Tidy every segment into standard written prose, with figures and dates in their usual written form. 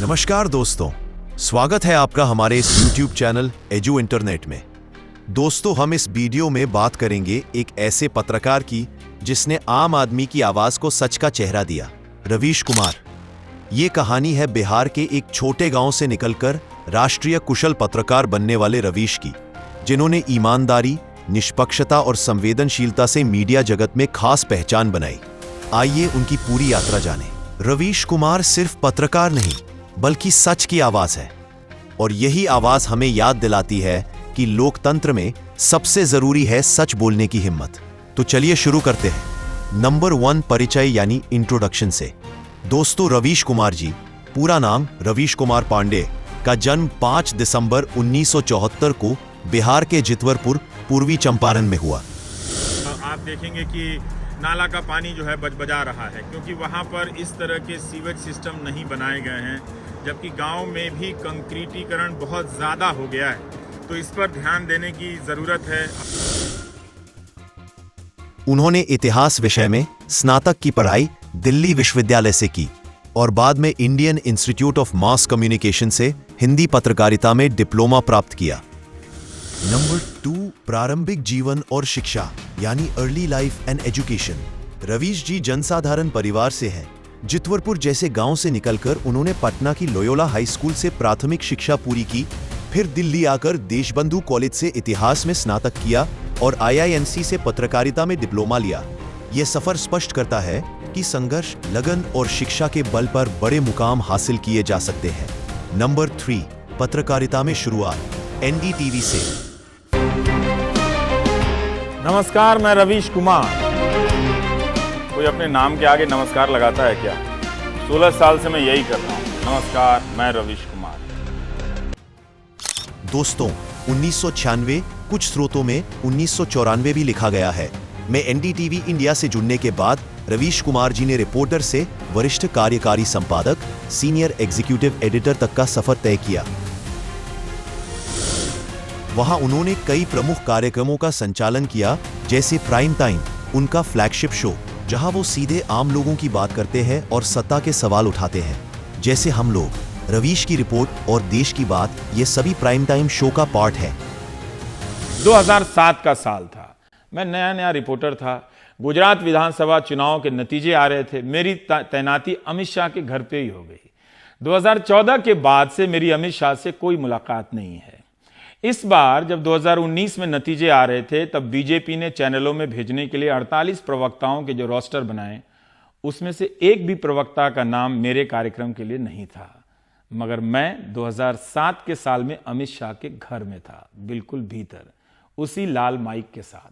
नमस्कार दोस्तों, स्वागत है आपका हमारे इस YouTube चैनल एजू इंटरनेट में। दोस्तों, हम इस वीडियो में बात करेंगे एक ऐसे पत्रकार की जिसने आम आदमी की आवाज को सच का चेहरा दिया, रवीश कुमार। ये कहानी है बिहार के एक छोटे गांव से निकलकर राष्ट्रीय कुशल पत्रकार बनने वाले रवीश की, जिन्होंने ईमानदारी, निष्पक्षता और संवेदनशीलता से मीडिया जगत में खास पहचान बनाई। आइए उनकी पूरी यात्रा जानें। रवीश कुमार सिर्फ पत्रकार नहीं बल्कि सच की आवाज है, और यही आवाज हमें याद दिलाती है कि लोकतंत्र में सबसे जरूरी है सच बोलने की हिम्मत। तो चलिए शुरू करते हैं। नंबर 1, परिचय यानी इंट्रोडक्शन से। दोस्तों, रवीश कुमार जी, पूरा नाम रवीश कुमार पांडे, का जन्म 5 दिसंबर 1974 को बिहार के जितवरपुर, पूर्वी चंपारण में हुआ। आप देखेंगे कि नाला का पानी जो है बजा रहा है, क्योंकि वहाँ पर इस तरह के सीवेज सिस्टम नहीं बनाए गए हैं, जबकि गांव में भी कंक्रीटीकरण बहुत ज़्यादा हो गया है। तो इस पर ध्यान देने की ज़रूरत है। उन्होंने इतिहास विषय में स्नातक की पढ़ाई दिल्ली विश्वविद्यालय से की और बाद में Indian institute of mass communication से हिंदी पत्रकारिता में डिप्लोमा प्राप्त किया। नंबर 2, प्रारंभिक जीवन और शिक्षा यानी early life and education. Ravish ji जनसाधारण परिवार से हैं। जितवरपुर जैसे गांव से निकलकर उन्होंने पटना की लोयोला हाई स्कूल से प्राथमिक शिक्षा पूरी की, फिर दिल्ली आकर देशबंधु कॉलेज से इतिहास में स्नातक किया और IIMC से पत्रकारिता में डिप्लोमा लिया। यह सफर स्पष्ट करता है कि संघर्ष, लगन और शिक्षा के बल पर बड़े मुकाम हासिल किए जा सकते हैं। नंबर 3, पत्रकारिता में शुरुआत NDTV से। नमस्कार, मैं रवीश कुमार। कोई अपने नाम के आगे नमस्कार लगाता है क्या? 16 साल से मैं यही कर रहा हूँ। नमस्कार, मैं रवीश कुमार। दोस्तों, 1996, कुछ स्रोतों में 1994 भी लिखा गया है, में NDTV इंडिया से जुड़ने के बाद रवीश कुमार जी ने रिपोर्टर से वरिष्ठ कार्यकारी संपादक, सीनियर एग्जीक्यूटिव एडिटर तक का सफर तय किया। वहां उन्होंने कई प्रमुख कार्यक्रमों का संचालन किया, जैसे प्राइम टाइम, उनका फ्लैगशिप शो, जहां वो सीधे आम लोगों की बात करते हैं और सत्ता के सवाल उठाते हैं, जैसे हम लोग, रवीश की रिपोर्ट और देश की बात। ये सभी प्राइम टाइम शो का पार्ट है। 2007 का साल था। मैं नया रिपोर्टर था। गुजरात विधानसभा चुनाव के नतीजे आ रहे थे। मेरी तैनाती अमित शाह के घर पे ही हो गई। 2014 के बाद से मेरी अमित शाह से कोई मुलाकात नहीं है। इस बार जब 2019 में नतीजे आ रहे थे, तब बीजेपी ने चैनलों में भेजने के लिए 48 प्रवक्ताओं के जो रोस्टर बनाए, उसमें से एक भी प्रवक्ता का नाम मेरे कार्यक्रम के लिए नहीं था। मगर मैं 2007 के साल में अमित शाह के घर में था, बिल्कुल भीतर, उसी लाल माइक के साथ।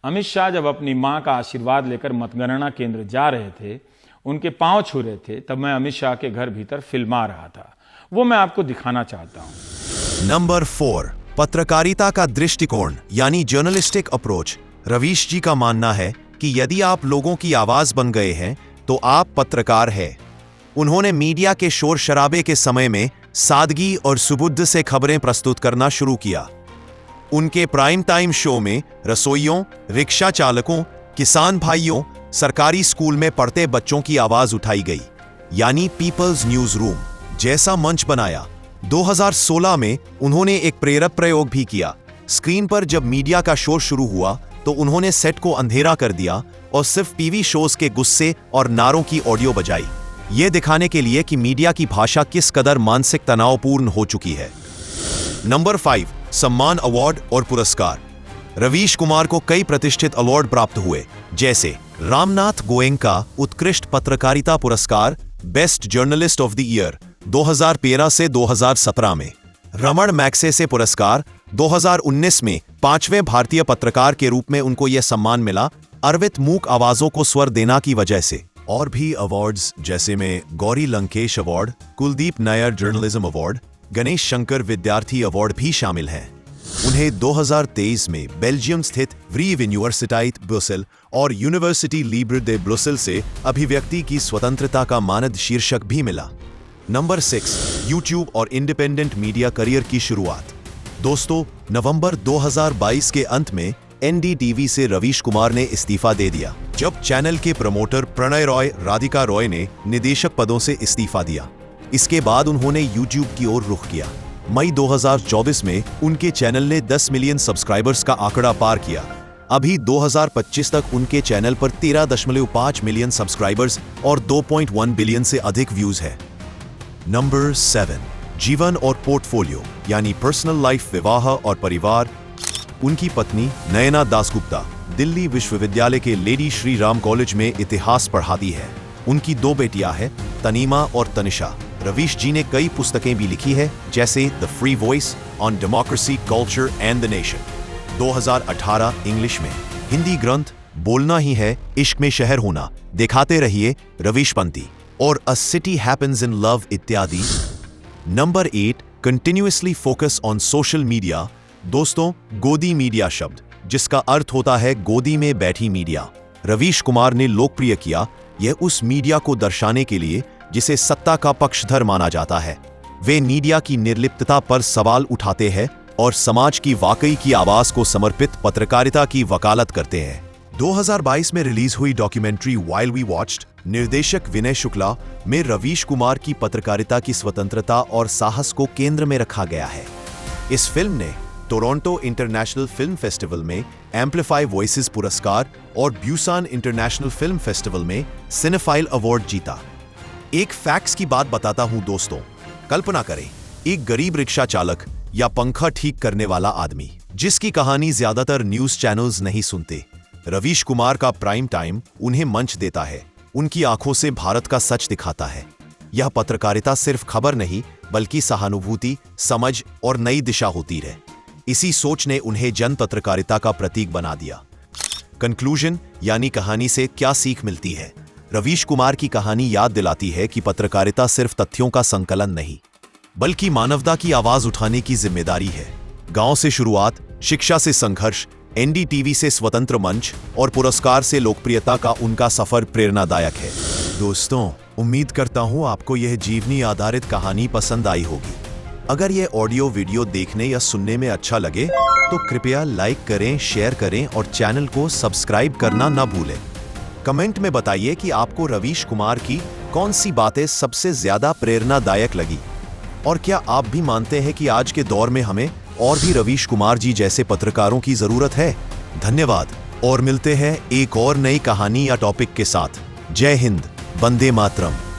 अमित शाह जब अपनी मां का आशीर्वाद लेकर मतगणना केंद्र जा रहे थे, उनके पांव छू रहे थे, तब मैं अमित शाह के घर भीतर फिल्मा रहा था। वो मैं आपको दिखाना चाहता हूं। नंबर 4, पत्रकारिता का दृष्टिकोण यानी जर्नलिस्टिक अप्रोच। रवीश जी का मानना है कि यदि आप लोगों की आवाज बन गए हैं तो आप पत्रकार हैं। उन्होंने मीडिया के शोर शराबे के समय में सादगी और सुबुद्ध से खबरें प्रस्तुत करना शुरू किया। उनके प्राइम टाइम शो में रसोइयों, रिक्शा चालकों, किसान भाइयों, सरकारी स्कूल में पढ़ते बच्चों की आवाज उठाई गई, यानी पीपल्स न्यूज रूम जैसा मंच बनाया। 2016 में उन्होंने एक प्रेरक प्रयोग भी किया। स्क्रीन पर जब मीडिया का शोर शुरू हुआ तो उन्होंने सेट को अंधेरा कर दिया और सिर्फ टीवी शोज के गुस्से और नारों की ऑडियो बजाई, यह दिखाने के लिए कि मीडिया की भाषा किस कदर मानसिक तनावपूर्ण हो चुकी है। नंबर 5, सम्मान, अवार्ड और पुरस्कार। रवीश कुमार को कई प्रतिष्ठित अवार्ड प्राप्त हुए, जैसे रामनाथ गोयनका उत्कृष्ट पत्रकारिता पुरस्कार, best journalist of the year 2013 से 2017 में, रमण मैग्सेसे पुरस्कार 2019 में 5वें भारतीय पत्रकार के रूप में उनको यह सम्मान मिला, अर्वित मूक आवाजों को स्वर देना की वजह से। और भी अवार्ड्स जैसे में Gauri Lankesh award, Kuldeep Nair journalism award, Ganesh Shankar विद्यार्थी अवार्ड भी शामिल हैं। उन्हें 2023 में बेल्जियम स्थित व्री यूनिवर्सिटाइट ब्रुसेल और यूनिवर्सिटी लिब्रे दे ब्रुसेल से अभिव्यक्ति की स्वतंत्रता का मानद शीर्षक भी मिला। नंबर 6, यूट्यूब और इंडिपेंडेंट मीडिया करियर की शुरुआत। दोस्तों, नवंबर 2022 के अंत में NDTV से रवीश कुमार ने इस्तीफा दे दिया, जब चैनल के प्रमोटर प्रणय रॉय, राधिका रॉय ने निदेशक पदों से इस्तीफा दिया। इसके बाद उन्होंने यूट्यूब की ओर रुख किया। मई 2024 में उनके चैनल ने 10 मिलियन सब्सक्राइबर्स का आंकड़ा पार किया। अभी 2025 तक उनके चैनल पर 13.5 मिलियन सब्सक्राइबर्स और 2.1 बिलियन से अधिक व्यूज है। नंबर 7, जीवन और पोर्टफोलियो यानी पर्सनल लाइफ, विवाह और परिवार। उनकी पत्नी नयना दासगुप्ता दिल्ली विश्वविद्यालय के लेडी श्री राम कॉलेज में इतिहास पढ़ाती है। उनकी 2 बेटियां हैं, तनीमा और तनिषा। रवीश जी ने कई पुस्तकें भी लिखी है, जैसे the free voice on democracy, culture and the nation 2018 English में। हिंदी ग्रंथ बोलना ही है, इश्क में शहर होना, दिखाते रहिए रवीशपंती और A City Happens in Love इत्यादि। Number 8, continuously focus on social media. दोस्तों, गोदी मीडिया शब्द जिसका अर्थ होता है गोदी में बैठी मीडिया, रवीश कुमार ने लोकप्रिय किया। यह उस मीडिया को दर्शाने के लिए जिसे सत्ता का पक्षधर माना जाता है। वे मीडिया की निर्लिप्तता पर सवाल उठाते हैं और समाज की वाकई की आवाज को समर्पित पत्रकारिता की वकालत करते हैं। 2022 में रिलीज हुई डॉक्यूमेंट्री व्हाइल वी वॉच्ड, निर्देशक विनय शुक्ला में रवीश कुमार की पत्रकारिता की स्वतंत्रता और साहस को केंद्र में रखा गया है। इस फिल्म ने टोरंटो इंटरनेशनल फिल्म फेस्टिवल में एम्पलीफाई वॉइसेस पुरस्कार और ब्यूसान इंटरनेशनल फिल्म फेस्टिवल में सिनेफाइल अवार्ड जीता। एक फैक्ट्स की बात बताता हूं दोस्तों, कल्पना करें एक गरीब रिक्शा चालक या पंखा ठीक करने वाला आदमी जिसकी कहानी ज्यादातर न्यूज चैनल्स नहीं सुनते। रवीश कुमार का प्राइम टाइम उन्हें मंच देता है, उनकी आंखों से भारत का सच दिखाता है। यह पत्रकारिता सिर्फ खबर नहीं बल्कि सहानुभूति, समझ और नई दिशा होती है। इसी सोच ने उन्हें जन पत्रकारिता का प्रतीक बना दिया। कंक्लूजन यानी कहानी से क्या सीख मिलती है? रवीश कुमार की कहानी याद दिलाती है कि पत्रकारिता सिर्फ तथ्यों का संकलन नहीं बल्कि मानवता की आवाज उठाने की जिम्मेदारी है। गांव से शुरुआत, शिक्षा से संघर्ष, एनडीटीवी से स्वतंत्र मंच और पुरस्कार से लोकप्रियता का उनका सफर प्रेरणादायक है। दोस्तों, उम्मीद करता हूं आपको यह जीवनी आधारित कहानी पसंद आई होगी। अगर यह ऑडियो वीडियो देखने या सुनने में अच्छा लगे तो कृपया लाइक करें, शेयर करें और चैनल को सब्सक्राइब करना न भूलें। कमेंट में बताइए कि आपको रवीश कुमार की कौन सी बातें सबसे ज्यादा प्रेरणादायक लगी और क्या आप भी मानते हैं कि आज के दौर में हमें और भी रवीश कुमार जी जैसे पत्रकारों की जरूरत है। धन्यवाद और मिलते हैं एक और नई कहानी या टॉपिक के साथ। जय हिंद, वंदे मातरम।